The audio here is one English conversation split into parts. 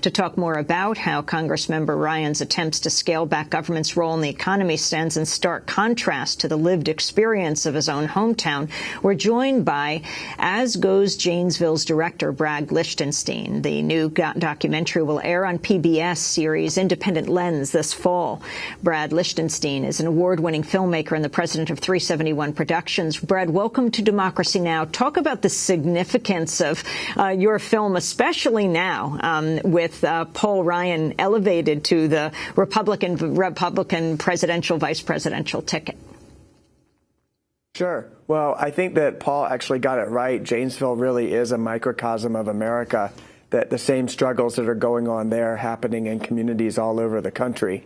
To talk more about how Congressmember Ryan's attempts to scale back government's role in the economy stands in stark contrast to the lived experience of his own hometown, we're joined by As Goes Janesville's director, Brad Lichtenstein. The new documentary will air on PBS series Independent Lens this fall. Brad Lichtenstein is an award-winning filmmaker and the president of 371 Productions. Brad, welcome to Democracy Now! Talk about the significance of your film, especially now, with Paul Ryan elevated to the Republican presidential, vice presidential ticket. Sure. Well, I think that Paul actually got it right. Janesville really is a microcosm of America, that the same struggles that are going on there are happening in communities all over the country.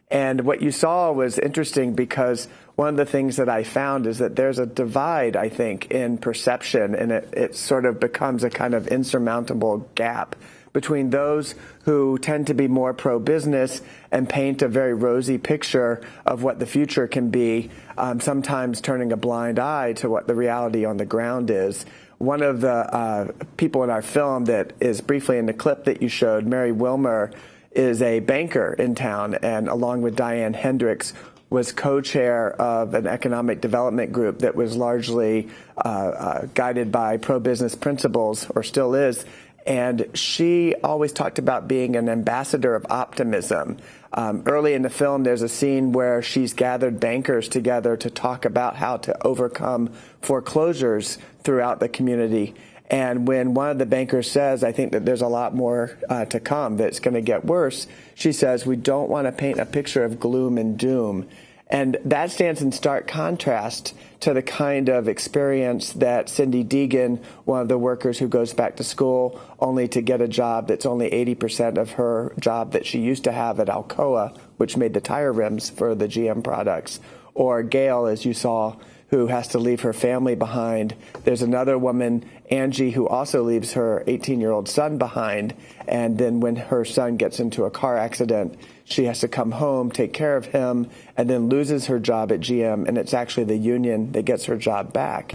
And what you saw was interesting because one of the things that I found is that there's a divide, I think, in perception, and it sort of becomes a kind of insurmountable gap between those who tend to be more pro-business and paint a very rosy picture of what the future can be, sometimes turning a blind eye to what the reality on the ground is. One of the people in our film that is briefly in the clip that you showed, Mary Wilmer, is a banker in town, and along with Diane Hendricks, was co-chair of an economic development group that was largely guided by pro-business principles, or still is. And she always talked about being an ambassador of optimism. Early in the film, there's a scene where she's gathered bankers together to talk about how to overcome foreclosures throughout the community. And when one of the bankers says, I think that there's a lot more to come, that's going to get worse, she says, we don't want to paint a picture of gloom and doom. And that stands in stark contrast to the kind of experience that Cindy Deegan, one of the workers who goes back to school only to get a job that's only 80% of her job that she used to have at Alcoa, which made the tire rims for the GM products, or Gail, as you saw, who has to leave her family behind. There's another woman, Angie, who also leaves her 18-year-old son behind, and then when her son gets into a car accident, she has to come home, take care of him, and then loses her job at GM, and it's actually the union that gets her job back.